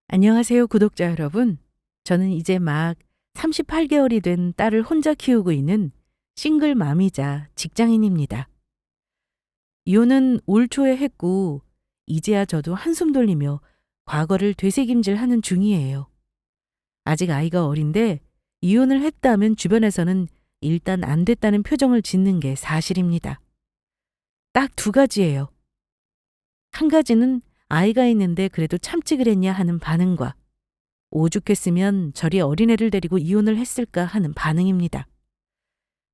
안녕하세요, 구독자 여러분. 저는 이제 막 38개월이 된 딸을 혼자 키우고 있는 싱글맘이자 직장인입니다. 이혼은 올 초에 했고, 이제야 저도 한숨 돌리며 과거를 되새김질 하는 중이에요. 아직 아이가 어린데, 이혼을 했다면 주변에서는 일단 안 됐다는 표정을 짓는 게 사실입니다. 딱 두 가지예요. 한 가지는 아이가 있는데 그래도 참지 그랬냐 하는 반응과, 오죽했으면 저리 어린애를 데리고 이혼을 했을까 하는 반응입니다.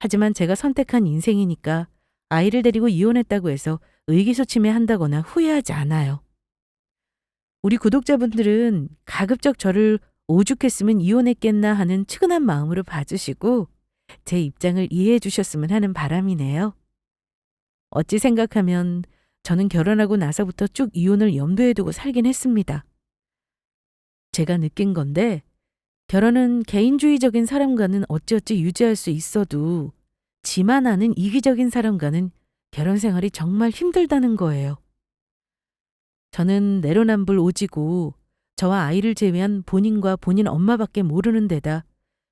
하지만 제가 선택한 인생이니까 아이를 데리고 이혼했다고 해서 의기소침해한다거나 후회하지 않아요. 우리 구독자분들은 가급적 저를 오죽했으면 이혼했겠나 하는 측은한 마음으로 봐주시고 제 입장을 이해해 주셨으면 하는 바람이네요. 어찌 생각하면 저는 결혼하고 나서부터 쭉 이혼을 염두에 두고 살긴 했습니다. 제가 느낀 건데 결혼은 개인주의적인 사람과는 어찌어찌 유지할 수 있어도 지만 아는 이기적인 사람과는 결혼 생활이 정말 힘들다는 거예요. 저는 내로남불 오지고 저와 아이를 제외한 본인과 본인 엄마밖에 모르는 데다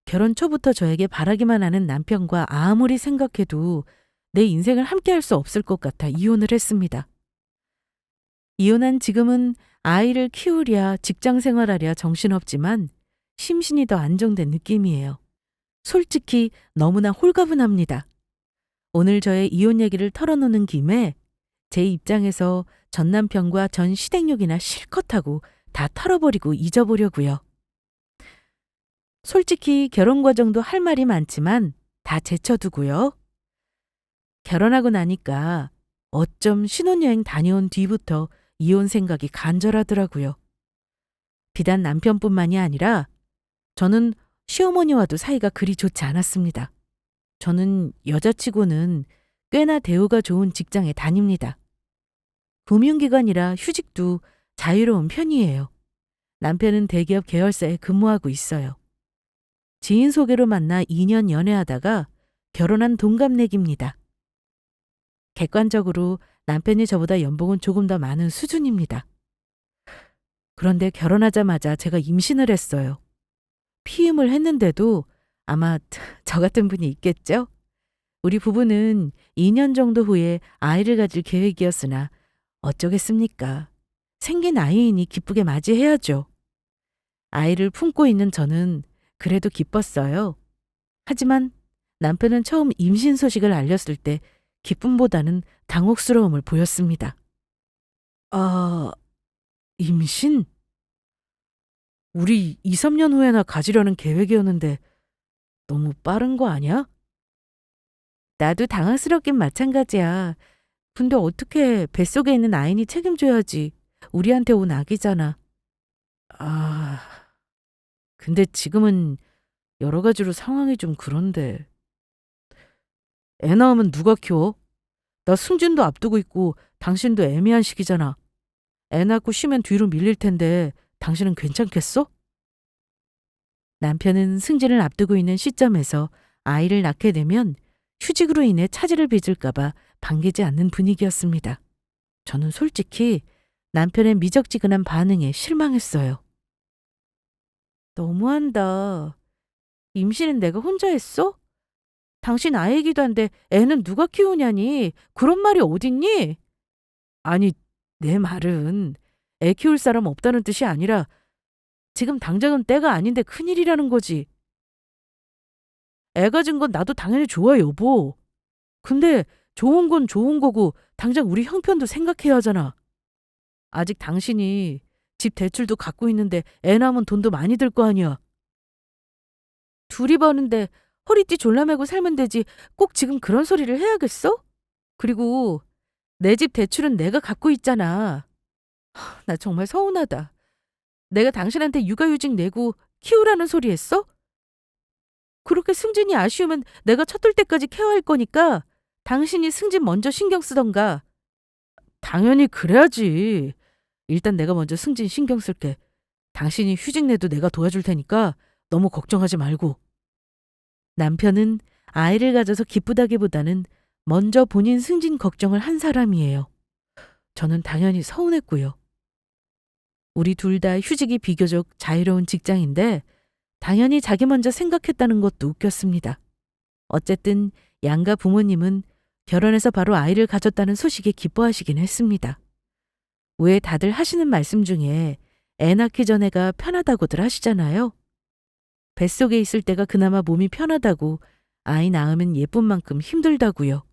결혼 초부터 저에게 바라기만 하는 남편과 아무리 생각해도 내 인생을 함께 할 수 없을 것 같아 이혼을 했습니다. 이혼한 지금은 아이를 키우랴 직장 생활하랴 정신없지만 심신이 더 안정된 느낌이에요. 솔직히 너무나 홀가분합니다. 오늘 저의 이혼 얘기를 털어놓는 김에 제 입장에서 전 남편과 전 시댁욕이나 실컷 하고 다 털어버리고 잊어보려고요. 솔직히 결혼 과정도 할 말이 많지만 다 제쳐두고요. 결혼하고 나니까 어쩜 신혼여행 다녀온 뒤부터 이혼 생각이 간절하더라고요. 비단 남편뿐만이 아니라 저는 시어머니와도 사이가 그리 좋지 않았습니다. 저는 여자치고는 꽤나 대우가 좋은 직장에 다닙니다. 금융기관이라 휴직도 자유로운 편이에요. 남편은 대기업 계열사에 근무하고 있어요. 지인 소개로 만나 2년 연애하다가 결혼한 동갑내기입니다. 객관적으로 남편이 저보다 연봉은 조금 더 많은 수준입니다. 그런데 결혼하자마자 제가 임신을 했어요. 피임을 했는데도 아마 저 같은 분이 있겠죠? 우리 부부는 2년 정도 후에 아이를 가질 계획이었으나 어쩌겠습니까? 생긴 아이이니 기쁘게 맞이해야죠. 아이를 품고 있는 저는 그래도 기뻤어요. 하지만 남편은 처음 임신 소식을 알렸을 때 기쁨보다는 당혹스러움을 보였습니다. 아, 임신? 우리 2, 3년 후에나 가지려는 계획이었는데 너무 빠른 거 아니야? 나도 당황스럽긴 마찬가지야. 근데 어떻게 뱃속에 있는 아이니 책임져야지. 우리한테 온 아기잖아. 아, 근데 지금은 여러 가지로 상황이 좀 그런데. 애 낳으면 누가 키워? 나 승진도 앞두고 있고 당신도 애매한 시기잖아. 애 낳고 쉬면 뒤로 밀릴 텐데 당신은 괜찮겠어? 남편은 승진을 앞두고 있는 시점에서 아이를 낳게 되면 휴직으로 인해 차질을 빚을까봐 반기지 않는 분위기였습니다. 저는 솔직히 남편의 미적지근한 반응에 실망했어요. 너무한다. 임신은 내가 혼자 했어? 당신 아이기도 한데 애는 누가 키우냐니? 그런 말이 어딨니? 아니, 내 말은 애 키울 사람 없다는 뜻이 아니라 지금 당장은 때가 아닌데 큰일이라는 거지. 애 가진 건 나도 당연히 좋아, 여보. 근데 좋은 건 좋은 거고 당장 우리 형편도 생각해야 하잖아. 아직 당신이 집 대출도 갖고 있는데 애 낳으면 돈도 많이 들 거 아니야. 둘이 버는데 허리띠 졸라매고 살면 되지 꼭 지금 그런 소리를 해야겠어? 그리고 내 집 대출은 내가 갖고 있잖아. 나 정말 서운하다. 내가 당신한테 육아휴직 내고 키우라는 소리 했어? 그렇게 승진이 아쉬우면 내가 첫 돌 때까지 케어할 거니까 당신이 승진 먼저 신경 쓰던가. 당연히 그래야지. 일단 내가 먼저 승진 신경 쓸게. 당신이 휴직 내도 내가 도와줄 테니까 너무 걱정하지 말고. 남편은 아이를 가져서 기쁘다기보다는 먼저 본인 승진 걱정을 한 사람이에요. 저는 당연히 서운했고요. 우리 둘 다 휴직이 비교적 자유로운 직장인데 당연히 자기 먼저 생각했다는 것도 웃겼습니다. 어쨌든 양가 부모님은 결혼해서 바로 아이를 가졌다는 소식에 기뻐하시긴 했습니다. 왜 다들 하시는 말씀 중에 애 낳기 전에가 편하다고들 하시잖아요. 뱃속에 있을 때가 그나마 몸이 편하다고 아이 낳으면 예쁜 만큼 힘들다고요.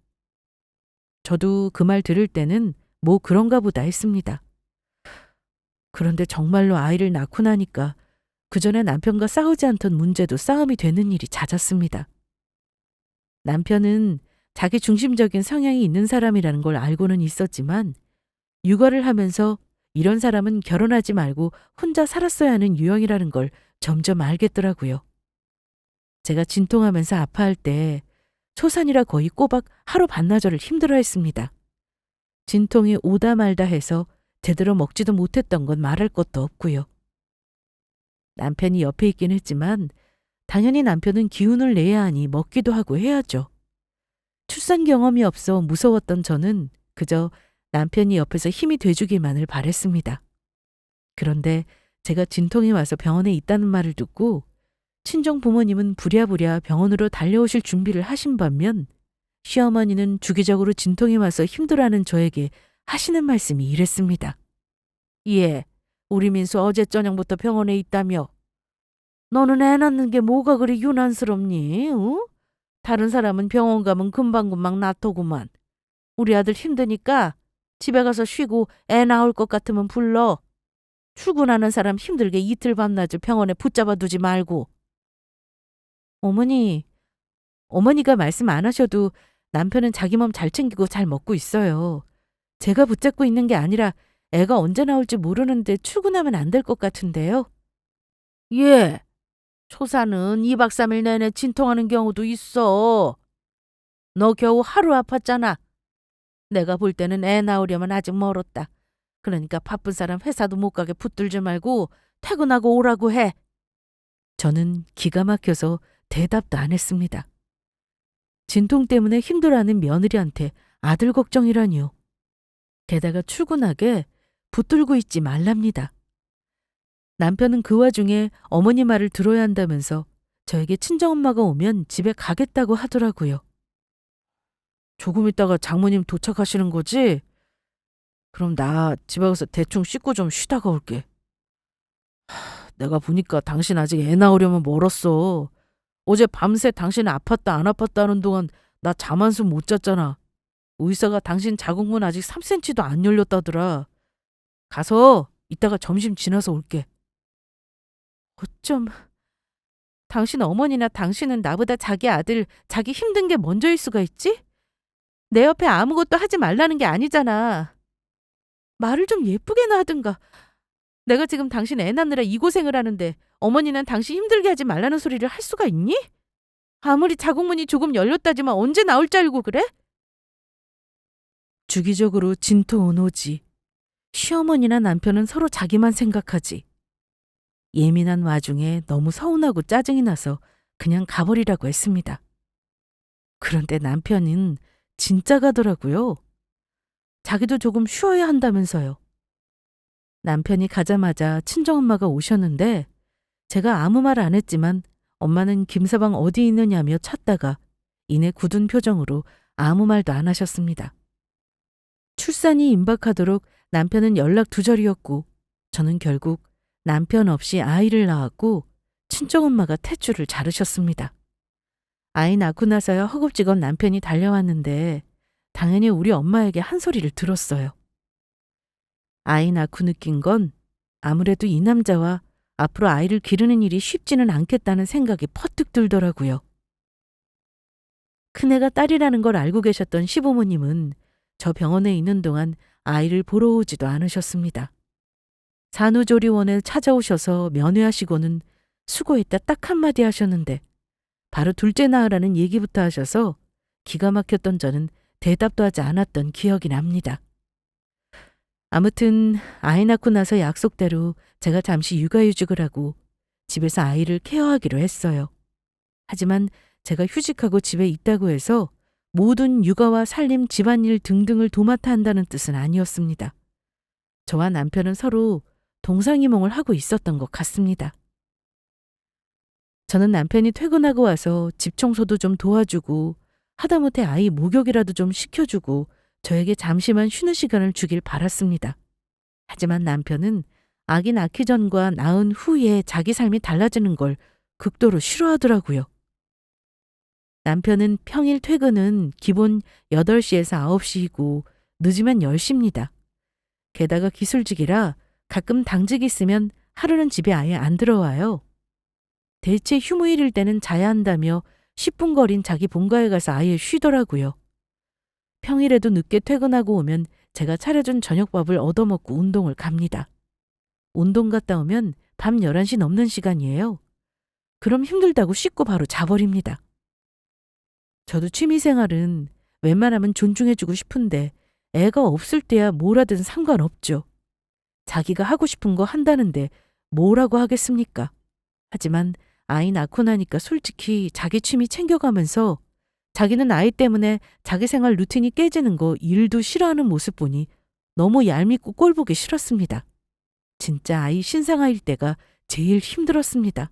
저도 그 말 들을 때는 뭐 그런가 보다 했습니다. 그런데 정말로 아이를 낳고 나니까 그전에 남편과 싸우지 않던 문제도 싸움이 되는 일이 잦았습니다. 남편은 자기 중심적인 성향이 있는 사람이라는 걸 알고는 있었지만 육아를 하면서 이런 사람은 결혼하지 말고 혼자 살았어야 하는 유형이라는 걸 점점 알겠더라고요. 제가 진통하면서 아파할 때 초산이라 거의 꼬박 하루 반나절을 힘들어했습니다. 진통이 오다 말다 해서 제대로 먹지도 못했던 건 말할 것도 없고요. 남편이 옆에 있긴 했지만 당연히 남편은 기운을 내야 하니 먹기도 하고 해야죠. 출산 경험이 없어 무서웠던 저는 그저 남편이 옆에서 힘이 돼주기만을 바랬습니다. 그런데 제가 진통이 와서 병원에 있다는 말을 듣고 친정 부모님은 부랴부랴 병원으로 달려오실 준비를 하신 반면 시어머니는 주기적으로 진통이 와서 힘들어하는 저에게 하시는 말씀이 이랬습니다. 예, 우리 민수 어제 저녁부터 병원에 있다며. 너는 애 낳는 게 뭐가 그리 유난스럽니? 어? 다른 사람은 병원 가면 금방금방 낫더구만. 우리 아들 힘드니까 집에 가서 쉬고 애 나올 것 같으면 불러. 출근하는 사람 힘들게 이틀 밤낮을 병원에 붙잡아 두지 말고. 어머니가 말씀 안 하셔도 남편은 자기 몸 잘 챙기고 잘 먹고 있어요. 제가 붙잡고 있는 게 아니라 애가 언제 나올지 모르는데 출근하면 안 될 것 같은데요. 예, 초사는 2박 3일 내내 진통하는 경우도 있어. 너 겨우 하루 아팠잖아. 내가 볼 때는 애 낳으려면 아직 멀었다. 그러니까 바쁜 사람 회사도 못 가게 붙들지 말고 퇴근하고 오라고 해. 저는 기가 막혀서 대답도 안 했습니다. 진통 때문에 힘들어하는 며느리한테 아들 걱정이라니요. 게다가 출근하게 붙들고 있지 말랍니다. 남편은 그 와중에 어머니 말을 들어야 한다면서 저에게 친정엄마가 오면 집에 가겠다고 하더라고요. 조금 있다가 장모님 도착하시는 거지? 그럼 나 집에 가서 대충 씻고 좀 쉬다가 올게. 내가 보니까 당신 아직 애 낳으려면 멀었어. 어제 밤새 당신 아팠다 안 아팠다 하는 동안 나 잠 한숨 못 잤잖아. 의사가 당신 자궁문 아직 3cm도 안 열렸다더라. 가서 이따가 점심 지나서 올게. 어쩜 당신 어머니나 당신은 나보다 자기 아들, 자기 힘든 게 먼저일 수가 있지? 내 옆에 아무것도 하지 말라는 게 아니잖아. 말을 좀 예쁘게나 하든가. 내가 지금 당신 애 낳느라 이 고생을 하는데 어머니는 당신 힘들게 하지 말라는 소리를 할 수가 있니? 아무리 자궁문이 조금 열렸다지만 언제 나올 줄 알고 그래? 주기적으로 진통은 오지. 시어머니나 남편은 서로 자기만 생각하지. 예민한 와중에 너무 서운하고 짜증이 나서 그냥 가버리라고 했습니다. 그런데 남편은 진짜 가더라고요. 자기도 조금 쉬어야 한다면서요. 남편이 가자마자 친정엄마가 오셨는데 제가 아무 말 안 했지만 엄마는 김서방 어디 있느냐며 찾다가 이내 굳은 표정으로 아무 말도 안 하셨습니다. 출산이 임박하도록 남편은 연락 두절이었고 저는 결국 남편 없이 아이를 낳았고 친정엄마가 탯줄을 자르셨습니다. 아이 낳고 나서야 허겁지겁 남편이 달려왔는데 당연히 우리 엄마에게 한 소리를 들었어요. 아이 낳고 느낀 건 아무래도 이 남자와 앞으로 아이를 기르는 일이 쉽지는 않겠다는 생각이 퍼뜩 들더라고요. 큰애가 딸이라는 걸 알고 계셨던 시부모님은 저 병원에 있는 동안 아이를 보러 오지도 않으셨습니다. 산후조리원에 찾아오셔서 면회하시고는 수고했다 딱 한마디 하셨는데 바로 둘째 낳으라는 얘기부터 하셔서 기가 막혔던 저는 대답도 하지 않았던 기억이 납니다. 아무튼 아이 낳고 나서 약속대로 제가 잠시 육아휴직을 하고 집에서 아이를 케어하기로 했어요. 하지만 제가 휴직하고 집에 있다고 해서 모든 육아와 살림, 집안일 등등을 도맡아 한다는 뜻은 아니었습니다. 저와 남편은 서로 동상이몽을 하고 있었던 것 같습니다. 저는 남편이 퇴근하고 와서 집 청소도 좀 도와주고 하다못해 아이 목욕이라도 좀 시켜주고 저에게 잠시만 쉬는 시간을 주길 바랐습니다. 하지만 남편은 아기 낳기 전과 낳은 후에 자기 삶이 달라지는 걸 극도로 싫어하더라고요. 남편은 평일 퇴근은 기본 8시에서 9시이고 늦으면 10시입니다. 게다가 기술직이라 가끔 당직이 있으면 하루는 집에 아예 안 들어와요. 대체 휴무일일 때는 자야 한다며 10분 거린 자기 본가에 가서 아예 쉬더라고요. 평일에도 늦게 퇴근하고 오면 제가 차려준 저녁밥을 얻어먹고 운동을 갑니다. 운동 갔다 오면 밤 11시 넘는 시간이에요. 그럼 힘들다고 씻고 바로 자버립니다. 저도 취미생활은 웬만하면 존중해주고 싶은데 애가 없을 때야 뭘 하든 상관없죠. 자기가 하고 싶은 거 한다는데 뭐라고 하겠습니까? 하지만 아이 낳고 나니까 솔직히 자기 취미 챙겨가면서 자기는 아이 때문에 자기 생활 루틴이 깨지는 거 일도 싫어하는 모습 보니 너무 얄밉고 꼴보기 싫었습니다. 진짜 아이 신생아일 때가 제일 힘들었습니다.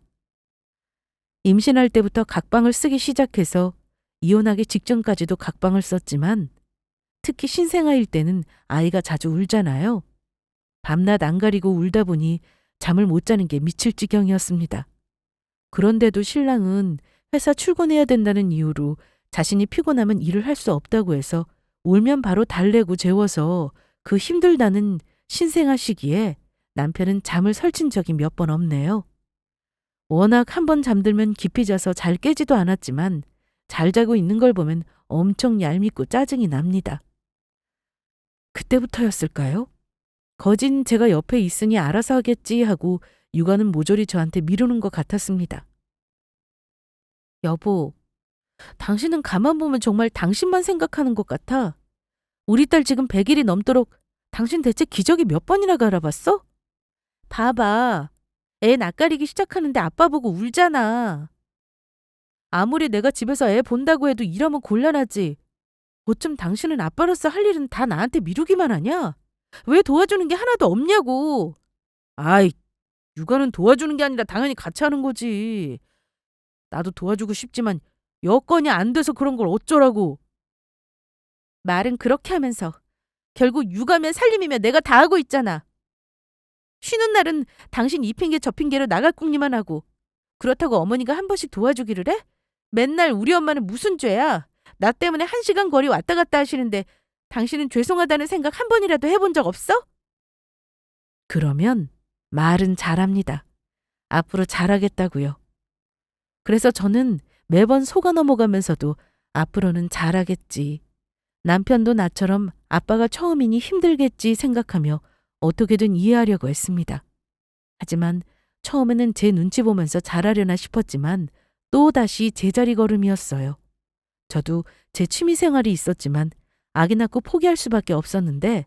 임신할 때부터 각방을 쓰기 시작해서 이혼하기 직전까지도 각방을 썼지만 특히 신생아일 때는 아이가 자주 울잖아요. 밤낮 안 가리고 울다 보니 잠을 못 자는 게 미칠 지경이었습니다. 그런데도 신랑은 회사 출근해야 된다는 이유로 자신이 피곤하면 일을 할 수 없다고 해서 울면 바로 달래고 재워서 그 힘들다는 신생아 시기에 남편은 잠을 설친 적이 몇 번 없네요. 워낙 한 번 잠들면 깊이 자서 잘 깨지도 않았지만 잘 자고 있는 걸 보면 엄청 얄밉고 짜증이 납니다. 그때부터였을까요? 거진 제가 옆에 있으니 알아서 하겠지 하고 육아는 모조리 저한테 미루는 것 같았습니다. 여보, 당신은 가만 보면 정말 당신만 생각하는 것 같아. 우리 딸 지금 100일이 넘도록 당신 대체 기저귀 몇 번이나 갈아봤어? 봐봐. 애 낯가리기 시작하는데 아빠 보고 울잖아. 아무리 내가 집에서 애 본다고 해도 이러면 곤란하지. 어쩜 당신은 아빠로서 할 일은 다 나한테 미루기만 하냐? 왜 도와주는 게 하나도 없냐고. 아이, 육아는 도와주는 게 아니라 당연히 같이 하는 거지. 나도 도와주고 싶지만 여건이 안 돼서 그런 걸 어쩌라고. 말은 그렇게 하면서 결국 육아면 살림이면 내가 다 하고 있잖아. 쉬는 날은 당신 이 핑계 저 핑계로 나갈 궁리만 하고 그렇다고 어머니가 한 번씩 도와주기를 해? 맨날 우리 엄마는 무슨 죄야? 나 때문에 1시간 거리 왔다 갔다 하시는데 당신은 죄송하다는 생각 한 번이라도 해본 적 없어? 그러면 말은 잘합니다. 앞으로 잘하겠다고요. 그래서 저는 매번 속아 넘어가면서도 앞으로는 잘하겠지. 남편도 나처럼 아빠가 처음이니 힘들겠지 생각하며 어떻게든 이해하려고 했습니다. 하지만 처음에는 제 눈치 보면서 잘하려나 싶었지만 또다시 제자리 걸음이었어요. 저도 제 취미생활이 있었지만 아기 낳고 포기할 수밖에 없었는데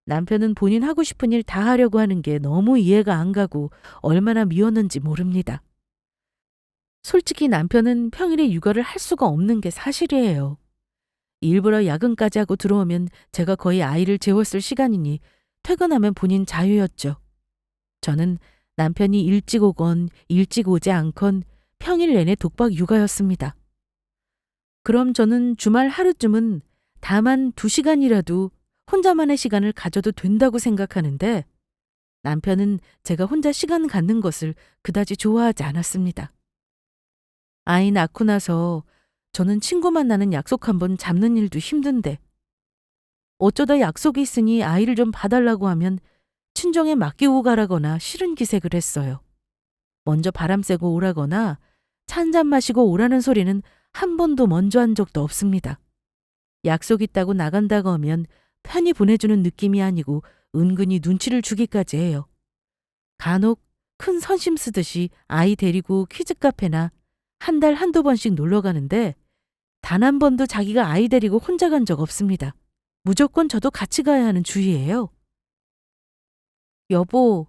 남편은 본인 하고 싶은 일 다 하려고 하는 게 너무 이해가 안 가고 얼마나 미웠는지 모릅니다. 솔직히 남편은 평일에 육아를 할 수가 없는 게 사실이에요. 일부러 야근까지 하고 들어오면 제가 거의 아이를 재웠을 시간이니 퇴근하면 본인 자유였죠. 저는 남편이 일찍 오건 일찍 오지 않건 평일 내내 독박 육아였습니다. 그럼 저는 주말 하루쯤은 다만 2시간이라도 혼자만의 시간을 가져도 된다고 생각하는데 남편은 제가 혼자 시간 갖는 것을 그다지 좋아하지 않았습니다. 아이 낳고 나서 저는 친구 만나는 약속 한번 잡는 일도 힘든데 어쩌다 약속이 있으니 아이를 좀 봐달라고 하면 친정에 맡기고 가라거나 싫은 기색을 했어요. 먼저 바람 쐬고 오라거나 차 한 잔 마시고 오라는 소리는 한 번도 먼저 한 적도 없습니다. 약속 있다고 나간다고 하면 편히 보내주는 느낌이 아니고 은근히 눈치를 주기까지 해요. 간혹 큰 선심 쓰듯이 아이 데리고 키즈 카페나 한 달 한두 번씩 놀러 가는데 단 한 번도 자기가 아이 데리고 혼자 간 적 없습니다. 무조건 저도 같이 가야 하는 주의예요. 여보,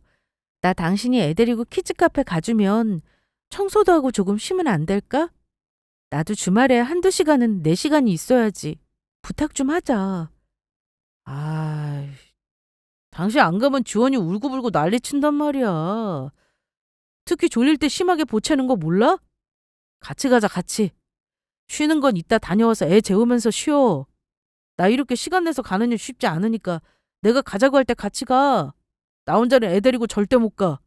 나 당신이 애 데리고 키즈 카페 가주면 청소도 하고 조금 쉬면 안 될까? 나도 주말에 1~2시간은 내 시간이 있어야지. 부탁 좀 하자. 아, 당신 안 가면 지원이 울고불고 난리 친단 말이야. 특히 졸릴 때 심하게 보채는 거 몰라? 같이 가자, 같이. 쉬는 건 이따 다녀와서 애 재우면서 쉬어. 나 이렇게 시간 내서 가는 일 쉽지 않으니까 내가 가자고 할 때 같이 가. 나 혼자는 애 데리고 절대 못 가.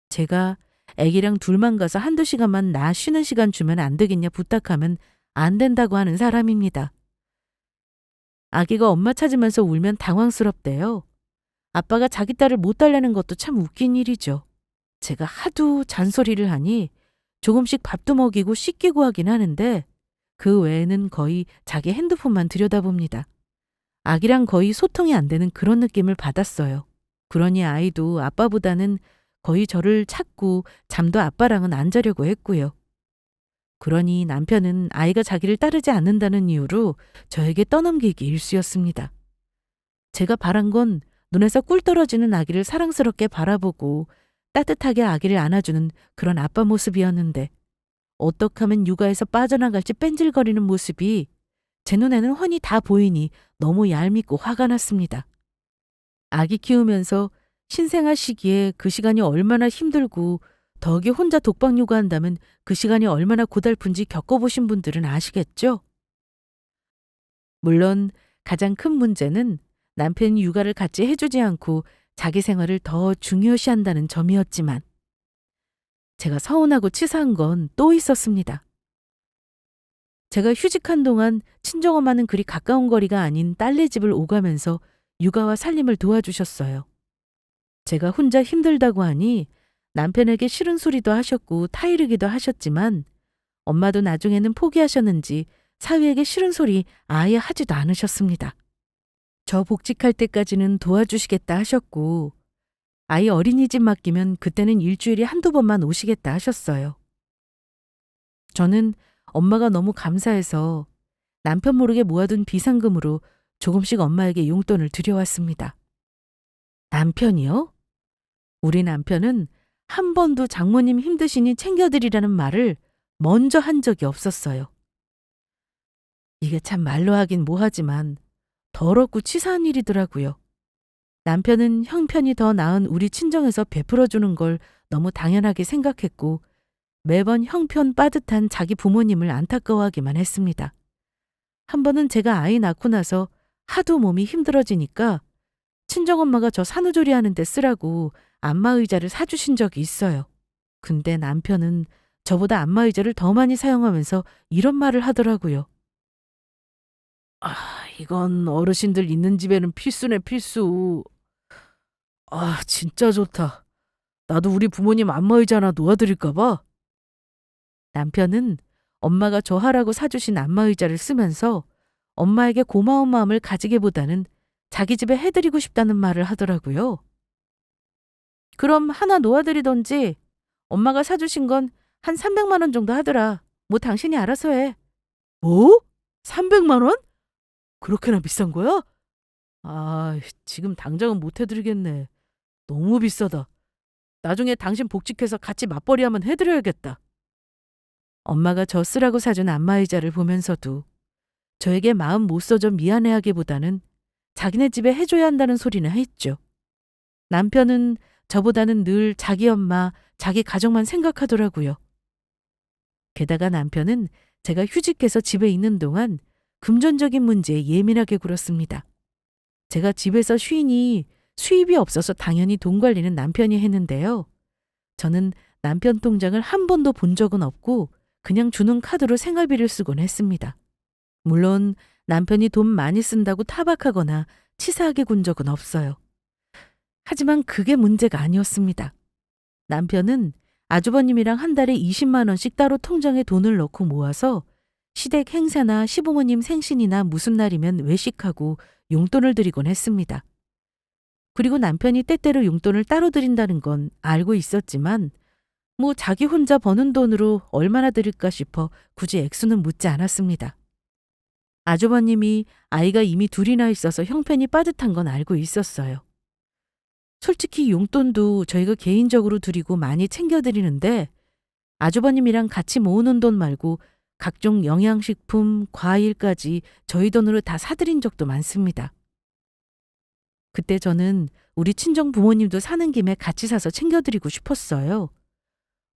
제가 애기랑 둘만 가서 한두 시간만 나 쉬는 시간 주면 안 되겠냐 부탁하면 안 된다고 하는 사람입니다. 아기가 엄마 찾으면서 울면 당황스럽대요. 아빠가 자기 딸을 못 달래는 것도 참 웃긴 일이죠. 제가 하도 잔소리를 하니 조금씩 밥도 먹이고 씻기고 하긴 하는데 그 외에는 거의 자기 핸드폰만 들여다봅니다. 아기랑 거의 소통이 안 되는 그런 느낌을 받았어요. 그러니 아이도 아빠보다는 거의 저를 찾고 잠도 아빠랑은 안 자려고 했고요. 그러니 남편은 아이가 자기를 따르지 않는다는 이유로 저에게 떠넘기기 일쑤였습니다. 제가 바란 건 눈에서 꿀 떨어지는 아기를 사랑스럽게 바라보고 따뜻하게 아기를 안아주는 그런 아빠 모습이었는데 어떻게 하면 육아에서 빠져나갈지 뺀질거리는 모습이 제 눈에는 훤히 다 보이니 너무 얄밉고 화가 났습니다. 아기 키우면서 신생아 시기에 그 시간이 얼마나 힘들고 덕이 혼자 독박 육아한다면 그 시간이 얼마나 고달픈지 겪어보신 분들은 아시겠죠? 물론 가장 큰 문제는 남편이 육아를 같이 해주지 않고 자기 생활을 더 중요시한다는 점이었지만 제가 서운하고 치사한 건 또 있었습니다. 제가 휴직한 동안 친정엄마는 그리 가까운 거리가 아닌 딸네 집을 오가면서 육아와 살림을 도와주셨어요. 제가 혼자 힘들다고 하니 남편에게 싫은 소리도 하셨고 타이르기도 하셨지만 엄마도 나중에는 포기하셨는지 사위에게 싫은 소리 아예 하지도 않으셨습니다. 저 복직할 때까지는 도와주시겠다 하셨고 아이 어린이집 맡기면 그때는 일주일에 한두 번만 오시겠다 하셨어요. 저는 엄마가 너무 감사해서 남편 모르게 모아둔 비상금으로 조금씩 엄마에게 용돈을 드려왔습니다. 남편이요? 우리 남편은 한 번도 장모님 힘드시니 챙겨드리라는 말을 먼저 한 적이 없었어요. 이게 참 말로 하긴 뭐하지만 더럽고 치사한 일이더라고요. 남편은 형편이 더 나은 우리 친정에서 베풀어주는 걸 너무 당연하게 생각했고 매번 형편 빠듯한 자기 부모님을 안타까워하기만 했습니다. 한 번은 제가 아이 낳고 나서 하도 몸이 힘들어지니까 친정엄마가 저 산후조리 하는 데 쓰라고 안마의자를 사주신 적이 있어요. 근데 남편은 저보다 안마의자를 더 많이 사용하면서 이런 말을 하더라고요. 아, 이건 어르신들 있는 집에는 필수네, 필수. 아, 진짜 좋다. 나도 우리 부모님 안마의자 하나 놓아드릴까 봐. 남편은 엄마가 저 하라고 사주신 안마의자를 쓰면서 엄마에게 고마운 마음을 가지기보다는 자기 집에 해드리고 싶다는 말을 하더라고요. 그럼 하나 놓아드리던지 엄마가 사주신 건 한 300만 원 정도 하더라. 뭐 당신이 알아서 해. 뭐? 300만 원? 그렇게나 비싼 거야? 아, 지금 당장은 못 해드리겠네. 너무 비싸다. 나중에 당신 복직해서 같이 맞벌이 하면 해드려야겠다. 엄마가 저 쓰라고 사준 안마의자를 보면서도 저에게 마음 못 써줘 미안해하기보다는 자기네 집에 해줘야 한다는 소리는 했죠. 남편은 저보다는 늘 자기 엄마, 자기 가족만 생각하더라고요. 게다가 남편은 제가 휴직해서 집에 있는 동안 금전적인 문제에 예민하게 굴었습니다. 제가 집에서 쉬니 수입이 없어서 당연히 돈 관리는 남편이 했는데요. 저는 남편 통장을 한 번도 본 적은 없고 그냥 주는 카드로 생활비를 쓰곤 했습니다. 물론 남편이 돈 많이 쓴다고 타박하거나 치사하게 군 적은 없어요. 하지만 그게 문제가 아니었습니다. 남편은 아주버님이랑 한 달에 20만 원씩 따로 통장에 돈을 넣고 모아서 시댁 행사나 시부모님 생신이나 무슨 날이면 외식하고 용돈을 드리곤 했습니다. 그리고 남편이 때때로 용돈을 따로 드린다는 건 알고 있었지만 뭐 자기 혼자 버는 돈으로 얼마나 드릴까 싶어 굳이 액수는 묻지 않았습니다. 아주버님이 아이가 이미 둘이나 있어서 형편이 빠듯한 건 알고 있었어요. 솔직히 용돈도 저희가 개인적으로 드리고 많이 챙겨드리는데 아주버님이랑 같이 모으는 돈 말고 각종 영양식품, 과일까지 저희 돈으로 다 사드린 적도 많습니다. 그때 저는 우리 친정 부모님도 사는 김에 같이 사서 챙겨드리고 싶었어요.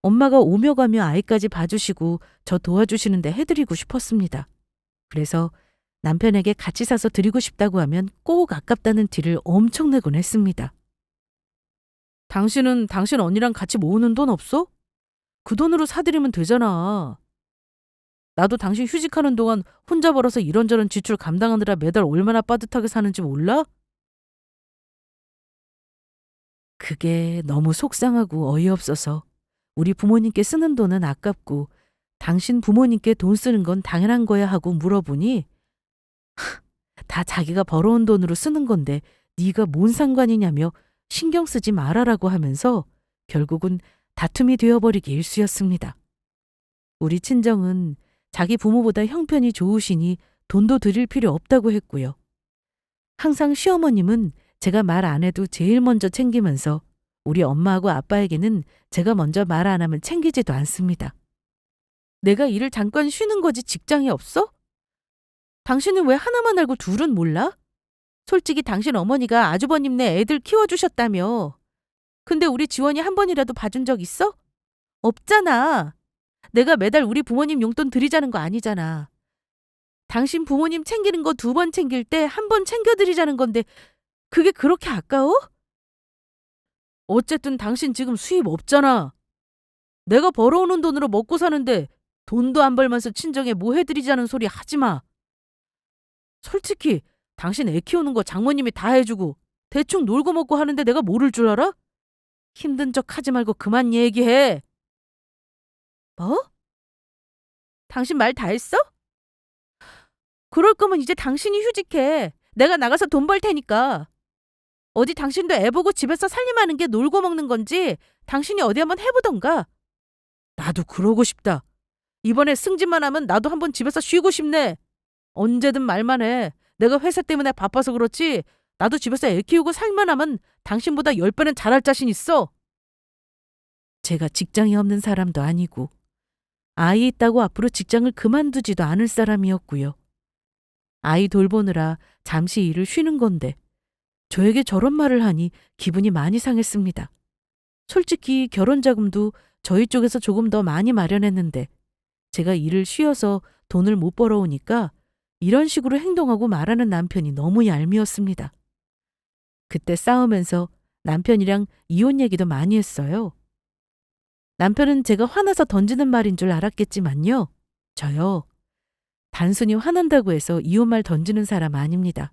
엄마가 오며 가며 아이까지 봐주시고 저 도와주시는데 해드리고 싶었습니다. 그래서 남편에게 같이 사서 드리고 싶다고 하면 꼭 아깝다는 티를 엄청 내곤 했습니다. 당신은 당신 언니랑 같이 모으는 돈 없어? 그 돈으로 사드리면 되잖아. 나도 당신 휴직하는 동안 혼자 벌어서 이런저런 지출 감당하느라 매달 얼마나 빠듯하게 사는지 몰라? 그게 너무 속상하고 어이없어서 우리 부모님께 쓰는 돈은 아깝고 당신 부모님께 돈 쓰는 건 당연한 거야 하고 물어보니 다 자기가 벌어온 돈으로 쓰는 건데 네가 뭔 상관이냐며 신경 쓰지 말아라고 하면서 결국은 다툼이 되어버리기 일쑤였습니다. 우리 친정은 자기 부모보다 형편이 좋으시니 돈도 드릴 필요 없다고 했고요. 항상 시어머님은 제가 말 안 해도 제일 먼저 챙기면서 우리 엄마하고 아빠에게는 제가 먼저 말 안 하면 챙기지도 않습니다. 내가 일을 잠깐 쉬는 거지 직장이 없어? 당신은 왜 하나만 알고 둘은 몰라? 솔직히 당신 어머니가 아주버님네 애들 키워주셨다며. 근데 우리 지원이 한 번이라도 봐준 적 있어? 없잖아. 내가 매달 우리 부모님 용돈 드리자는 거 아니잖아. 당신 부모님 챙기는 거 2번 챙길 때 1번 챙겨드리자는 건데 그게 그렇게 아까워? 어쨌든 당신 지금 수입 없잖아. 내가 벌어오는 돈으로 먹고 사는데 돈도 안 벌면서 친정에 뭐 해드리자는 소리 하지 마. 솔직히 당신 애 키우는 거 장모님이 다 해주고 대충 놀고 먹고 하는데 내가 모를 줄 알아? 힘든 척 하지 말고 그만 얘기해. 뭐? 당신 말 다 했어? 그럴 거면 이제 당신이 휴직해. 내가 나가서 돈 벌 테니까. 어디 당신도 애 보고 집에서 살림하는 게 놀고 먹는 건지 당신이 어디 한번 해보던가. 나도 그러고 싶다. 이번에 승진만 하면 나도 한번 집에서 쉬고 싶네. 언제든 말만 해. 내가 회사 때문에 바빠서 그렇지 나도 집에서 애 키우고 살만 하면 당신보다 10배는 잘할 자신 있어. 제가 직장이 없는 사람도 아니고 아이 있다고 앞으로 직장을 그만두지도 않을 사람이었고요. 아이 돌보느라 잠시 일을 쉬는 건데 저에게 저런 말을 하니 기분이 많이 상했습니다. 솔직히 결혼 자금도 저희 쪽에서 조금 더 많이 마련했는데 제가 일을 쉬어서 돈을 못 벌어오니까 이런 식으로 행동하고 말하는 남편이 너무 얄미웠습니다. 그때 싸우면서 남편이랑 이혼 얘기도 많이 했어요. 남편은 제가 화나서 던지는 말인 줄 알았겠지만요. 저요. 단순히 화난다고 해서 이혼 말 던지는 사람 아닙니다.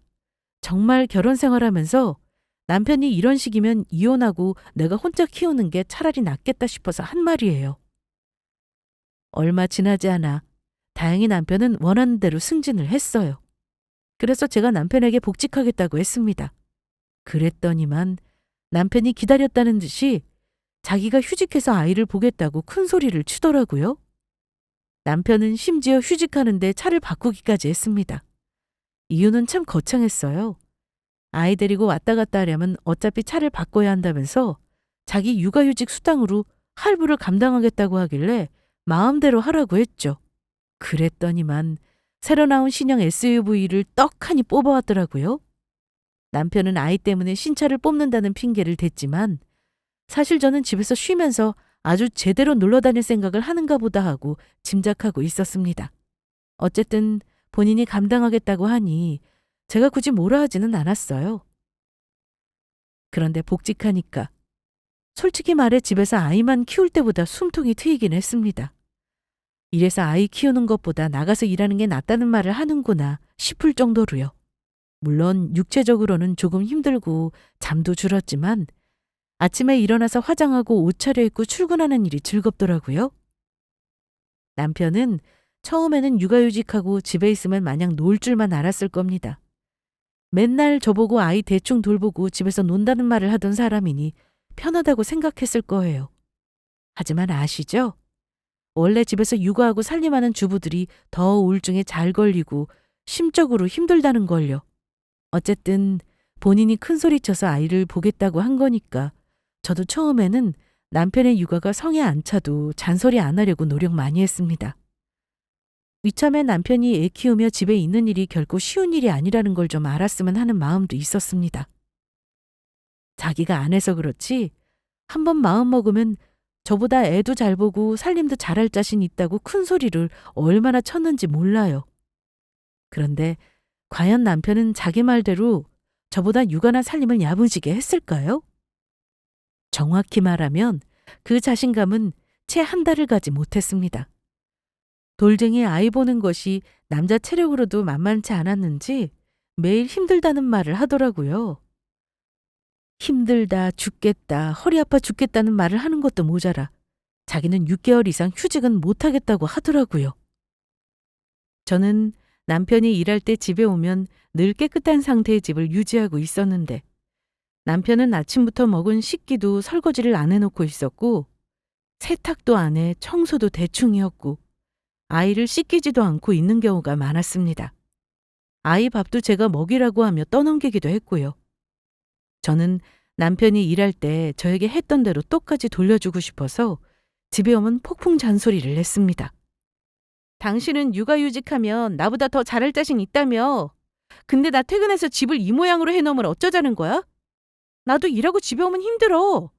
정말 결혼 생활하면서 남편이 이런 식이면 이혼하고 내가 혼자 키우는 게 차라리 낫겠다 싶어서 한 말이에요. 얼마 지나지 않아 다행히 남편은 원하는 대로 승진을 했어요. 그래서 제가 남편에게 복직하겠다고 했습니다. 그랬더니만 남편이 기다렸다는 듯이 자기가 휴직해서 아이를 보겠다고 큰 소리를 치더라고요. 남편은 심지어 휴직하는데 차를 바꾸기까지 했습니다. 이유는 참 거창했어요. 아이 데리고 왔다 갔다 하려면 어차피 차를 바꿔야 한다면서 자기 육아휴직 수당으로 할부를 감당하겠다고 하길래 마음대로 하라고 했죠. 그랬더니만 새로 나온 신형 SUV를 떡하니 뽑아왔더라고요. 남편은 아이 때문에 신차를 뽑는다는 핑계를 댔지만 사실 저는 집에서 쉬면서 아주 제대로 놀러 다닐 생각을 하는가 보다 하고 짐작하고 있었습니다. 어쨌든 본인이 감당하겠다고 하니 제가 굳이 뭐라 하지는 않았어요. 그런데 복직하니까 솔직히 말해 집에서 아이만 키울 때보다 숨통이 트이긴 했습니다. 이래서 아이 키우는 것보다 나가서 일하는 게 낫다는 말을 하는구나 싶을 정도로요. 물론 육체적으로는 조금 힘들고 잠도 줄었지만 아침에 일어나서 화장하고 옷 차려입고 출근하는 일이 즐겁더라고요. 남편은 처음에는 육아휴직하고 집에 있으면 마냥 놀 줄만 알았을 겁니다. 맨날 저보고 아이 대충 돌보고 집에서 논다는 말을 하던 사람이니 편하다고 생각했을 거예요. 하지만 아시죠? 원래 집에서 육아하고 살림하는 주부들이 더 우울증에 잘 걸리고 심적으로 힘들다는 걸요. 어쨌든 본인이 큰 소리쳐서 아이를 보겠다고 한 거니까 저도 처음에는 남편의 육아가 성에 안 차도 잔소리 안 하려고 노력 많이 했습니다. 이참에 남편이 애 키우며 집에 있는 일이 결코 쉬운 일이 아니라는 걸 좀 알았으면 하는 마음도 있었습니다. 자기가 안 해서 그렇지 한번 마음 먹으면 저보다 애도 잘 보고 살림도 잘할 자신 있다고 큰 소리를 얼마나 쳤는지 몰라요. 그런데 과연 남편은 자기 말대로 저보다 육아나 살림을 야무지게 했을까요? 정확히 말하면 그 자신감은 채 한 달을 가지 못했습니다. 돌쟁이 아이 보는 것이 남자 체력으로도 만만치 않았는지 매일 힘들다는 말을 하더라고요. 힘들다, 죽겠다, 허리 아파 죽겠다는 말을 하는 것도 모자라 자기는 6개월 이상 휴직은 못하겠다고 하더라고요. 저는 남편이 일할 때 집에 오면 늘 깨끗한 상태의 집을 유지하고 있었는데 남편은 아침부터 먹은 식기도 설거지를 안 해놓고 있었고 세탁도 안 해 청소도 대충이었고 아이를 씻기지도 않고 있는 경우가 많았습니다. 아이 밥도 제가 먹이라고 하며 떠넘기기도 했고요. 저는 남편이 일할 때 저에게 했던 대로 똑같이 돌려주고 싶어서 집에 오면 폭풍 잔소리를 냈습니다. 당신은 육아휴직하면 나보다 더 잘할 자신 있다며. 근데 나 퇴근해서 집을 이 모양으로 해놓으면 어쩌자는 거야? 나도 일하고 집에 오면 힘들어.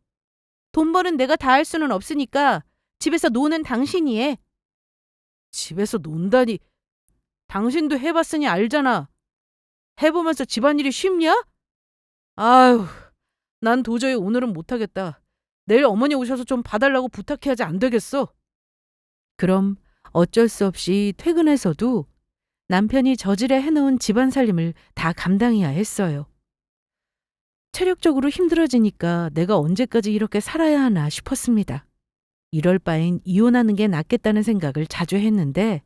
돈 버는 내가 다 할 수는 없으니까 집에서 노는 당신이 해. 집에서 논다니. 당신도 해봤으니 알잖아. 해보면서 집안일이 쉽냐? 아유, 난 도저히 오늘은 못하겠다. 내일 어머니 오셔서 좀 봐달라고 부탁해야지 안 되겠어. 그럼 어쩔 수 없이 퇴근해서도 남편이 저질에 해놓은 집안 살림을 다 감당해야 했어요. 체력적으로 힘들어지니까 내가 언제까지 이렇게 살아야 하나 싶었습니다. 이럴 바엔 이혼하는 게 낫겠다는 생각을 자주 했는데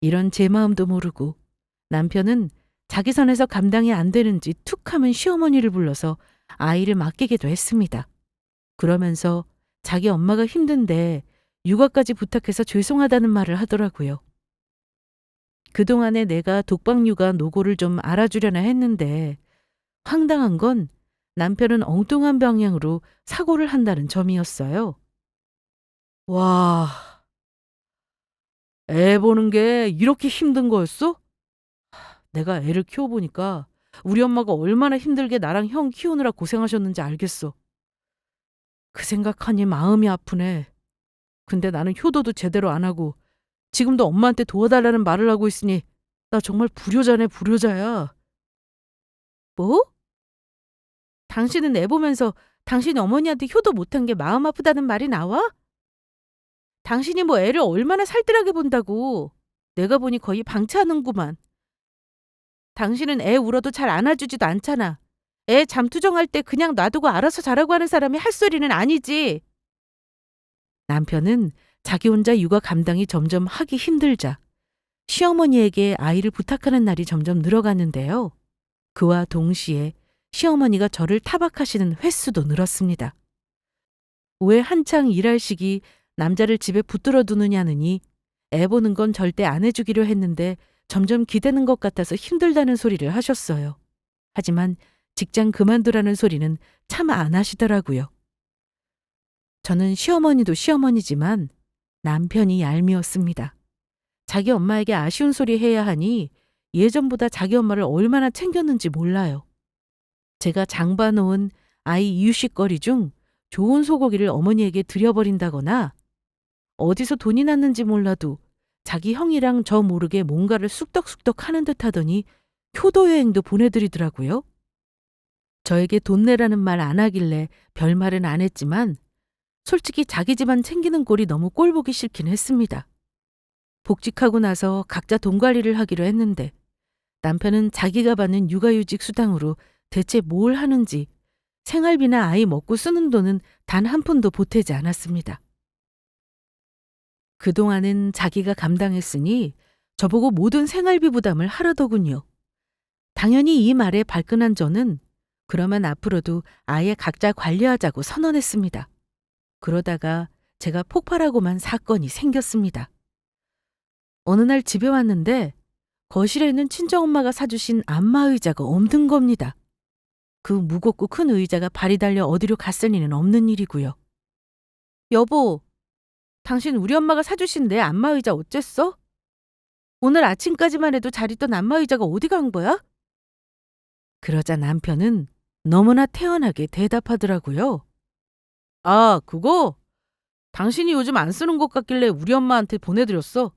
이런 제 마음도 모르고 남편은 자기 선에서 감당이 안 되는지 툭 하면 시어머니를 불러서 아이를 맡기기도 했습니다. 그러면서 자기 엄마가 힘든데 육아까지 부탁해서 죄송하다는 말을 하더라고요. 그동안에 내가 독박육아 노고를 좀 알아주려나 했는데 황당한 건 남편은 엉뚱한 방향으로 사고를 한다는 점이었어요. 와, 애 보는 게 이렇게 힘든 거였어? 내가 애를 키워보니까 우리 엄마가 얼마나 힘들게 나랑 형 키우느라 고생하셨는지 알겠어. 그 생각하니 마음이 아프네. 근데 나는 효도도 제대로 안 하고 지금도 엄마한테 도와달라는 말을 하고 있으니 나 정말 불효자네, 불효자야. 뭐? 당신은 애 보면서 당신이 어머니한테 효도 못한 게 마음 아프다는 말이 나와? 당신이 뭐 애를 얼마나 살뜰하게 본다고. 내가 보니 거의 방치하는구만. 당신은 애 울어도 잘 안아주지도 않잖아. 애 잠투정할 때 그냥 놔두고 알아서 자라고 하는 사람이 할 소리는 아니지. 남편은 자기 혼자 육아 감당이 점점 하기 힘들자 시어머니에게 아이를 부탁하는 날이 점점 늘어갔는데요. 그와 동시에 시어머니가 저를 타박하시는 횟수도 늘었습니다. 왜 한창 일할 시기 남자를 집에 붙들어 두느냐느니 애 보는 건 절대 안 해주기로 했는데 점점 기대는 것 같아서 힘들다는 소리를 하셨어요. 하지만 직장 그만두라는 소리는 참 안 하시더라고요. 저는 시어머니도 시어머니지만 남편이 얄미웠습니다. 자기 엄마에게 아쉬운 소리 해야 하니 예전보다 자기 엄마를 얼마나 챙겼는지 몰라요. 제가 장봐놓은 아이 이유식거리 중 좋은 소고기를 어머니에게 드려버린다거나 어디서 돈이 났는지 몰라도 자기 형이랑 저 모르게 뭔가를 쑥덕쑥덕 하는 듯 하더니 효도여행도 보내드리더라고요. 저에게 돈 내라는 말 안 하길래 별말은 안 했지만 솔직히 자기 집안 챙기는 꼴이 너무 꼴보기 싫긴 했습니다. 복직하고 나서 각자 돈 관리를 하기로 했는데 남편은 자기가 받는 육아휴직 수당으로 대체 뭘 하는지 생활비나 아이 먹고 쓰는 돈은 단 한 푼도 보태지 않았습니다. 그동안은 자기가 감당했으니 저보고 모든 생활비 부담을 하라더군요. 당연히 이 말에 발끈한 저는 그러면 앞으로도 아예 각자 관리하자고 선언했습니다. 그러다가 제가 폭발하고만 사건이 생겼습니다. 어느 날 집에 왔는데 거실에 있는 친정엄마가 사주신 안마의자가 없는 겁니다. 그 무겁고 큰 의자가 발이 달려 어디로 갔을 리는 없는 일이고요. 여보, 당신 우리 엄마가 사주신 내 안마의자 어쨌어? 오늘 아침까지만 해도 잘 있던 안마의자가 어디 간 거야? 그러자 남편은 너무나 태연하게 대답하더라고요. 아, 그거? 당신이 요즘 안 쓰는 것 같길래 우리 엄마한테 보내드렸어.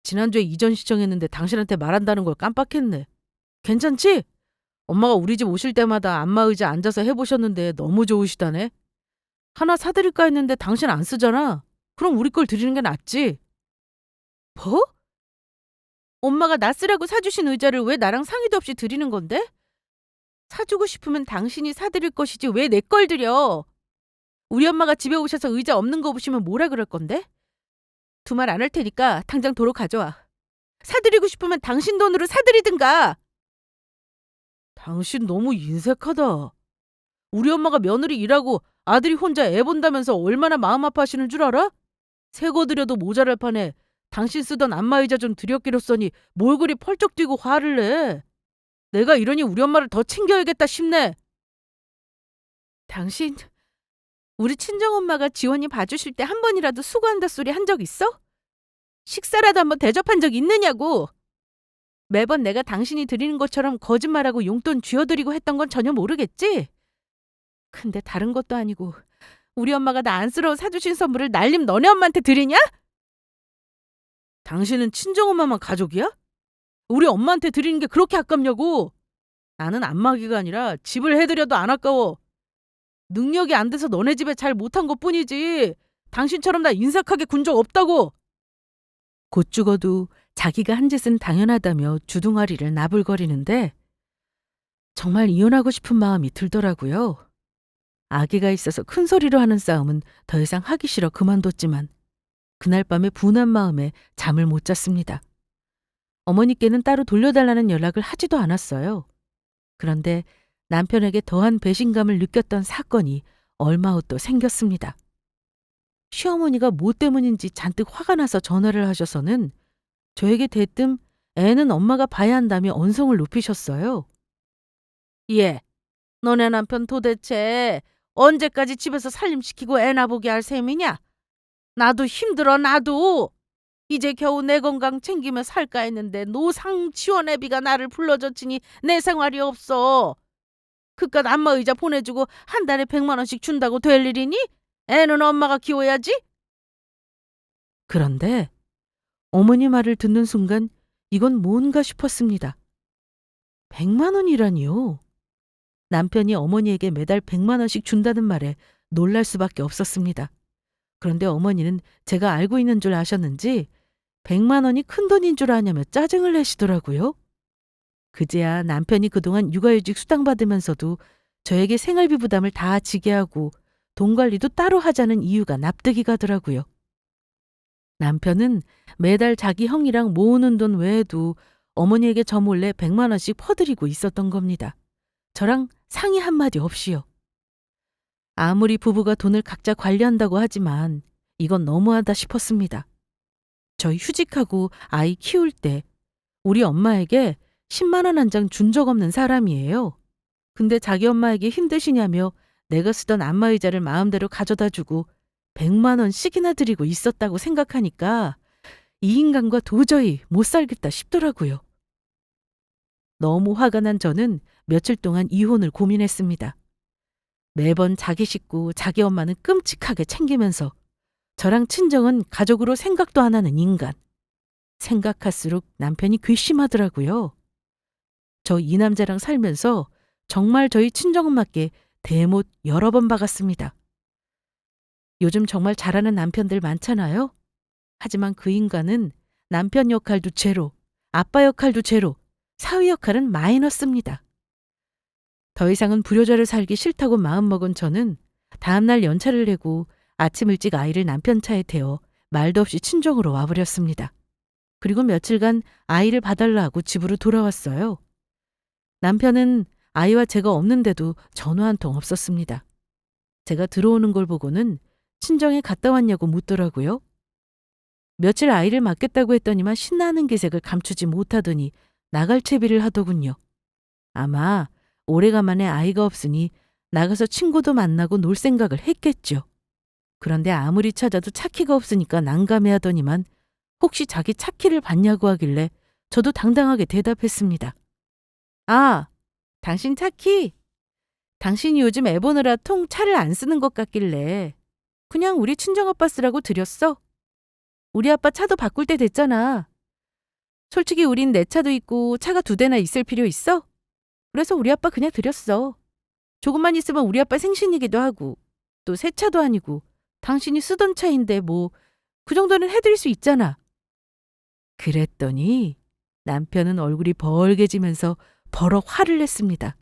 지난주에 이전 시청했는데 당신한테 말한다는 걸 깜빡했네. 괜찮지? 엄마가 우리 집 오실 때마다 안마의자 앉아서 해보셨는데 너무 좋으시다네. 하나 사드릴까 했는데 당신 안 쓰잖아. 그럼 우리 걸 드리는 게 낫지. 뭐? 엄마가 나 쓰라고 사주신 의자를 왜 나랑 상의도 없이 드리는 건데? 사주고 싶으면 당신이 사드릴 것이지 왜 내 걸 드려? 우리 엄마가 집에 오셔서 의자 없는 거 보시면 뭐라 그럴 건데? 두말 안 할 테니까 당장 도로 가져와. 사드리고 싶으면 당신 돈으로 사드리든가. 당신 너무 인색하다. 우리 엄마가 며느리 일하고 아들이 혼자 애 본다면서 얼마나 마음 아파하시는 줄 알아? 새 거 드려도 모자랄 판에 당신 쓰던 안마의자 좀 드렸기로써니 뭘 그리 펄쩍 뛰고 화를 내. 내가 이러니 우리 엄마를 더 챙겨야겠다 싶네. 당신, 우리 친정엄마가 지원이 봐주실 때 한 번이라도 수고한다 소리 한 적 있어? 식사라도 한번 대접한 적 있느냐고. 매번 내가 당신이 드리는 것처럼 거짓말하고 용돈 쥐어드리고 했던 건 전혀 모르겠지? 근데 다른 것도 아니고 우리 엄마가 나 안쓰러워 사주신 선물을 날림 너네 엄마한테 드리냐? 당신은 친정엄마만 가족이야? 우리 엄마한테 드리는 게 그렇게 아깝냐고. 나는 안마기가 아니라 집을 해드려도 안 아까워. 능력이 안 돼서 너네 집에 잘 못한 것뿐이지. 당신처럼 나 인색하게 군 적 없다고. 곧 죽어도 자기가 한 짓은 당연하다며 주둥아리를 나불거리는데 정말 이혼하고 싶은 마음이 들더라고요. 아기가 있어서 큰 소리로 하는 싸움은 더 이상 하기 싫어 그만뒀지만 그날 밤에 분한 마음에 잠을 못 잤습니다. 어머니께는 따로 돌려달라는 연락을 하지도 않았어요. 그런데 남편에게 더한 배신감을 느꼈던 사건이 얼마 후 또 생겼습니다. 시어머니가 뭐 때문인지 잔뜩 화가 나서 전화를 하셔서는 저에게 대뜸 애는 엄마가 봐야 한다며 언성을 높이셨어요. 예, 너네 남편 도대체 언제까지 집에서 살림시키고 애나 보게 할 셈이냐? 나도 힘들어, 나도. 이제 겨우 내 건강 챙기며 살까 했는데 노상 지원회비가 나를 불러줬으니 내 생활이 없어. 그깟 안마의자 보내주고 한 달에 100만 원씩 준다고 될 일이니? 애는 엄마가 키워야지. 그런데 어머니 말을 듣는 순간 이건 뭔가 싶었습니다. 100만 원이라니요. 남편이 어머니에게 매달 100만 원씩 준다는 말에 놀랄 수밖에 없었습니다. 그런데 어머니는 제가 알고 있는 줄 아셨는지 100만 원이 큰돈인 줄 아냐며 짜증을 내시더라고요. 그제야 남편이 그동안 육아휴직 수당 받으면서도 저에게 생활비 부담을 다 지게 하고 돈 관리도 따로 하자는 이유가 납득이 가더라고요. 남편은 매달 자기 형이랑 모으는 돈 외에도 어머니에게 저 몰래 100만 원씩 퍼드리고 있었던 겁니다. 저랑 상의 한마디 없이요. 아무리 부부가 돈을 각자 관리한다고 하지만 이건 너무하다 싶었습니다. 저희 휴직하고 아이 키울 때 우리 엄마에게 10만 원 한 장 준 적 없는 사람이에요. 근데 자기 엄마에게 힘드시냐며 내가 쓰던 안마의자를 마음대로 가져다 주고 100만 원씩이나 드리고 있었다고 생각하니까 이 인간과 도저히 못 살겠다 싶더라고요. 너무 화가 난 저는 며칠 동안 이혼을 고민했습니다. 매번 자기 식구, 자기 엄마는 끔찍하게 챙기면서 저랑 친정은 가족으로 생각도 안 하는 인간. 생각할수록 남편이 괘씸하더라고요. 저 이 남자랑 살면서 정말 저희 친정엄마께 대못 여러 번 박았습니다. 요즘 정말 잘하는 남편들 많잖아요. 하지만 그 인간은 남편 역할도 제로, 아빠 역할도 제로, 사위 역할은 마이너스입니다. 더 이상은 불효자를 살기 싫다고 마음먹은 저는 다음날 연차를 내고 아침 일찍 아이를 남편 차에 태워 말도 없이 친정으로 와버렸습니다. 그리고 며칠간 아이를 봐달라 하고 집으로 돌아왔어요. 남편은 아이와 제가 없는데도 전화 한 통 없었습니다. 제가 들어오는 걸 보고는 친정에 갔다 왔냐고 묻더라고요. 며칠 아이를 맡겠다고 했더니만 신나는 기색을 감추지 못하더니 나갈 채비를 하더군요. 아마 오래간만에 아이가 없으니 나가서 친구도 만나고 놀 생각을 했겠죠. 그런데 아무리 찾아도 차키가 없으니까 난감해하더니만 혹시 자기 차키를 봤냐고 하길래 저도 당당하게 대답했습니다. 아, 당신 차키? 당신이 요즘 애 보느라 통 차를 안 쓰는 것 같길래 그냥 우리 친정아빠 쓰라고 드렸어. 우리 아빠 차도 바꿀 때 됐잖아. 솔직히 우린 내 차도 있고 차가 2대나 있을 필요 있어? 그래서 우리 아빠 그냥 드렸어. 조금만 있으면 우리 아빠 생신이기도 하고 또 새 차도 아니고 당신이 쓰던 차인데 뭐 그 정도는 해드릴 수 있잖아. 그랬더니 남편은 얼굴이 벌개지면서 버럭 화를 냈습니다.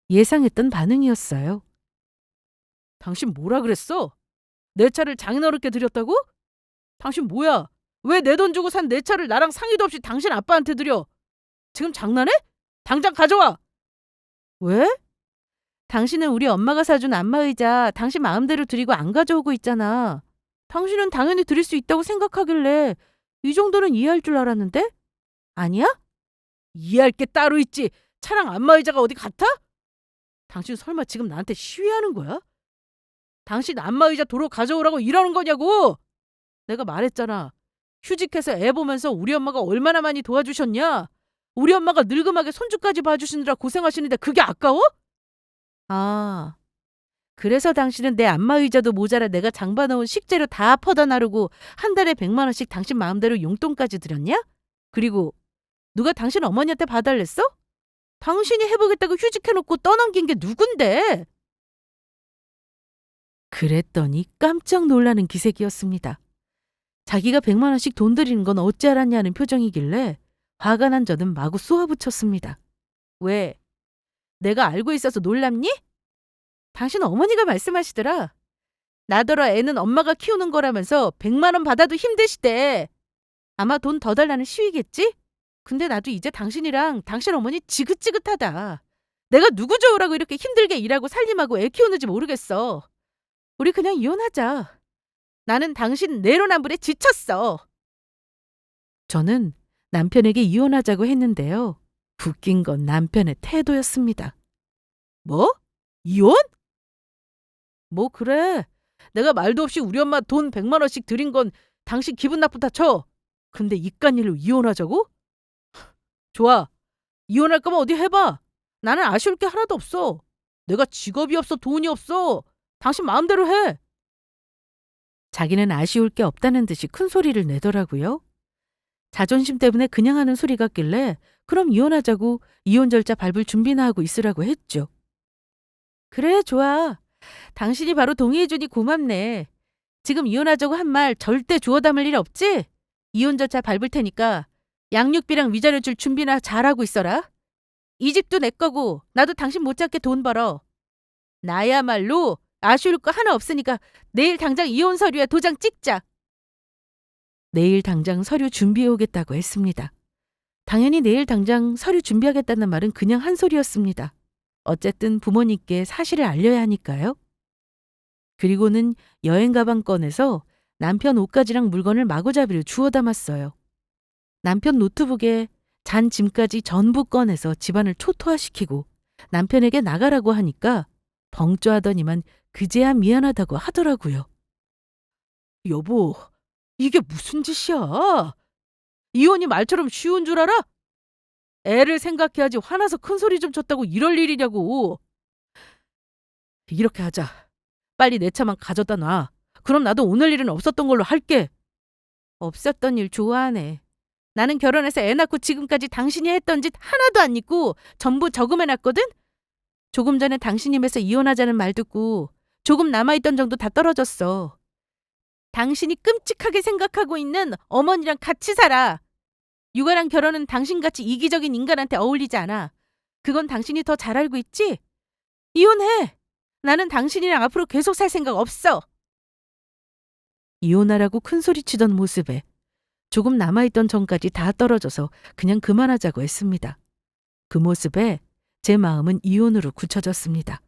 예상했던 반응이었어요. 당신 뭐라 그랬어? 내 차를 장인어른께 드렸다고? 당신 뭐야? 왜 내 돈 주고 산 내 차를 나랑 상의도 없이 당신 아빠한테 드려? 지금 장난해? 당장 가져와! 왜? 당신은 우리 엄마가 사준 안마의자 당신 마음대로 드리고 안 가져오고 있잖아. 당신은 당연히 드릴 수 있다고 생각하길래 이 정도는 이해할 줄 알았는데? 아니야? 이해할 게 따로 있지. 차랑 안마의자가 어디 같아? 당신 설마 지금 나한테 시위하는 거야? 당신 안마의자 도로 가져오라고 이러는 거냐고! 내가 말했잖아. 휴직해서 애 보면서 우리 엄마가 얼마나 많이 도와주셨냐? 우리 엄마가 늙음하게 손주까지 봐주시느라 고생하시는데 그게 아까워? 아, 그래서 당신은 내 안마의자도 모자라 내가 장봐놓은 식재료 다 퍼다 나르고 한 달에 100만 원씩 당신 마음대로 용돈까지 드렸냐? 그리고 누가 당신 어머니한테 봐달랬어? 당신이 해보겠다고 휴직해놓고 떠넘긴 게 누군데? 그랬더니 깜짝 놀라는 기색이었습니다. 자기가 100만 원씩 돈 드리는 건 어찌 알았냐는 표정이길래 화가 난 저는 마구 쏘아붙였습니다. 왜? 내가 알고 있어서 놀랍니? 당신 어머니가 말씀하시더라. 나더러 애는 엄마가 키우는 거라면서 100만 원 받아도 힘드시대. 아마 돈 더 달라는 시위겠지? 근데 나도 이제 당신이랑 당신 어머니 지긋지긋하다. 내가 누구 좋으라고 이렇게 힘들게 일하고 살림하고 애 키우는지 모르겠어. 우리 그냥 이혼하자. 나는 당신 내로남불에 지쳤어. 저는 남편에게 이혼하자고 했는데요. 웃긴 건 남편의 태도였습니다. 뭐? 이혼? 뭐 그래. 내가 말도 없이 우리 엄마 돈 100만 원씩 드린 건 당신 기분 나쁘다 쳐. 근데 이깟 일로 이혼하자고? 좋아. 이혼할 거면 어디 해봐. 나는 아쉬울 게 하나도 없어. 내가 직업이 없어 돈이 없어. 당신 마음대로 해. 자기는 아쉬울 게 없다는 듯이 큰 소리를 내더라고요. 자존심 때문에 그냥 하는 소리 같길래 그럼 이혼하자고 이혼 절차 밟을 준비나 하고 있으라고 했죠. 그래 좋아. 당신이 바로 동의해주니 고맙네. 지금 이혼하자고 한 말 절대 주워 담을 일 없지? 이혼 절차 밟을 테니까 양육비랑 위자료 줄 준비나 잘하고 있어라. 이 집도 내 거고 나도 당신 못지않게 돈 벌어. 나야말로 아쉬울 거 하나 없으니까 내일 당장 이혼 서류에 도장 찍자. 내일 당장 서류 준비해 오겠다고 했습니다. 당연히 내일 당장 서류 준비하겠다는 말은 그냥 한 소리였습니다. 어쨌든 부모님께 사실을 알려야 하니까요. 그리고는 여행 가방 꺼내서 남편 옷가지랑 물건을 마구잡이로 주워 담았어요. 남편 노트북에 잔 짐까지 전부 꺼내서 집안을 초토화시키고 남편에게 나가라고 하니까 벙쪄하더니만 그제야 미안하다고 하더라고요. 여보, 이게 무슨 짓이야? 이혼이 말처럼 쉬운 줄 알아? 애를 생각해야지 화나서 큰 소리 좀 쳤다고 이럴 일이냐고. 이렇게 하자. 빨리 내 차만 가져다 놔. 그럼 나도 오늘 일은 없었던 걸로 할게. 없었던 일 좋아하네. 나는 결혼해서 애 낳고 지금까지 당신이 했던 짓 하나도 안 잊고 전부 저금해놨거든? 조금 전에 당신이 입에서 이혼하자는 말 듣고 조금 남아있던 정도 다 떨어졌어. 당신이 끔찍하게 생각하고 있는 어머니랑 같이 살아. 육아랑 결혼은 당신같이 이기적인 인간한테 어울리지 않아. 그건 당신이 더 잘 알고 있지? 이혼해. 나는 당신이랑 앞으로 계속 살 생각 없어. 이혼하라고 큰소리치던 모습에 조금 남아있던 정까지 다 떨어져서 그냥 그만하자고 했습니다. 그 모습에 제 마음은 이혼으로 굳혀졌습니다.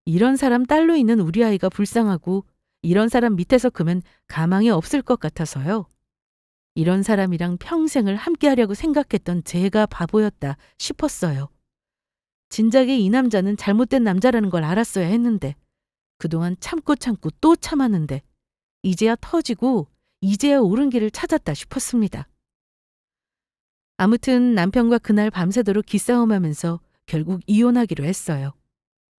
이런 사람 딸로 있는 우리 아이가 불쌍하고 이런 사람 밑에서 크면 가망이 없을 것 같아서요. 이런 사람이랑 평생을 함께하려고 생각했던 제가 바보였다 싶었어요. 진작에 이 남자는 잘못된 남자라는 걸 알았어야 했는데 그동안 참고 참고 또 참았는데 이제야 터지고 이제야 옳은 길을 찾았다 싶었습니다. 아무튼 남편과 그날 밤새도록 기싸움하면서 결국 이혼하기로 했어요.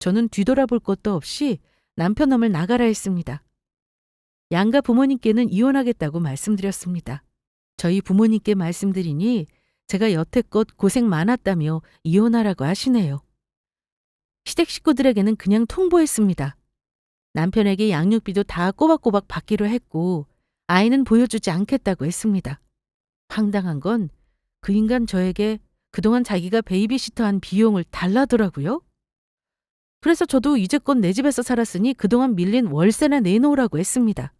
저는 뒤돌아볼 것도 없이 남편 놈을 나가라 했습니다. 양가 부모님께는 이혼하겠다고 말씀드렸습니다. 저희 부모님께 말씀드리니 제가 여태껏 고생 많았다며 이혼하라고 하시네요. 시댁 식구들에게는 그냥 통보했습니다. 남편에게 양육비도 다 꼬박꼬박 받기로 했고 아이는 보여주지 않겠다고 했습니다. 황당한 건 그 인간 저에게 그동안 자기가 베이비시터한 비용을 달라더라고요. 그래서 저도 이제껏 내 집에서 살았으니 그동안 밀린 월세나 내놓으라고 했습니다.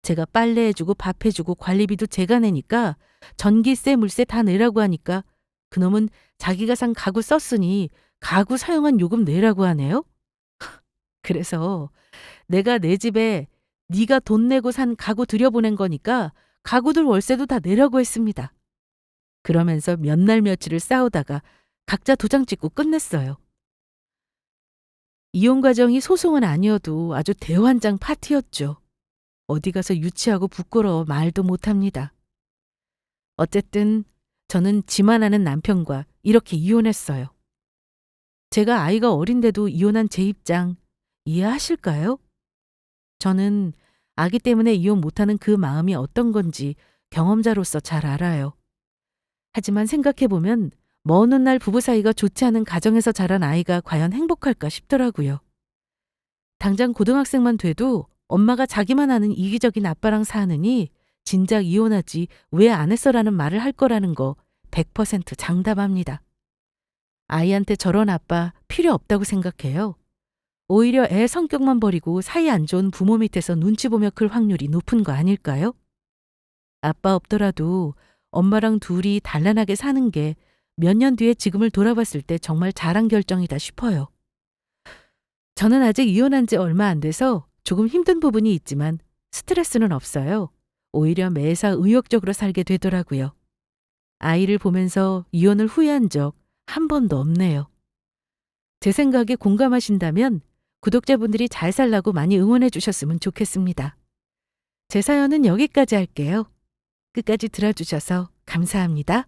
제가 빨래해주고 밥해주고 관리비도 제가 내니까 전기세 물세 다 내라고 하니까 그놈은 자기가 산 가구 썼으니 가구 사용한 요금 내라고 하네요. 그래서 내가 내 집에 네가 돈 내고 산 가구 들여보낸 거니까 가구들 월세도 다 내라고 했습니다. 그러면서 몇 날 며칠을 싸우다가 각자 도장 찍고 끝냈어요. 이혼 과정이 소송은 아니어도 아주 대환장 파티였죠. 어디 가서 유치하고 부끄러워 말도 못합니다. 어쨌든 저는 지만하는 남편과 이렇게 이혼했어요. 제가 아이가 어린데도 이혼한 제 입장 이해하실까요? 저는 아기 때문에 이혼 못하는 그 마음이 어떤 건지 경험자로서 잘 알아요. 하지만 생각해보면 먼 훗날 부부 사이가 좋지 않은 가정에서 자란 아이가 과연 행복할까 싶더라고요. 당장 고등학생만 돼도 엄마가 자기만 아는 이기적인 아빠랑 사느니 진작 이혼하지 왜 안 했어라는 말을 할 거라는 거 100% 장담합니다. 아이한테 저런 아빠 필요 없다고 생각해요. 오히려 애 성격만 버리고 사이 안 좋은 부모 밑에서 눈치 보며 클 확률이 높은 거 아닐까요? 아빠 없더라도 엄마랑 둘이 단란하게 사는 게 몇 년 뒤에 지금을 돌아봤을 때 정말 잘한 결정이다 싶어요. 저는 아직 이혼한 지 얼마 안 돼서 조금 힘든 부분이 있지만 스트레스는 없어요. 오히려 매사 의욕적으로 살게 되더라고요. 아이를 보면서 이혼을 후회한 적 한 번도 없네요. 제 생각에 공감하신다면 구독자분들이 잘 살라고 많이 응원해 주셨으면 좋겠습니다. 제 사연은 여기까지 할게요. 끝까지 들어주셔서 감사합니다.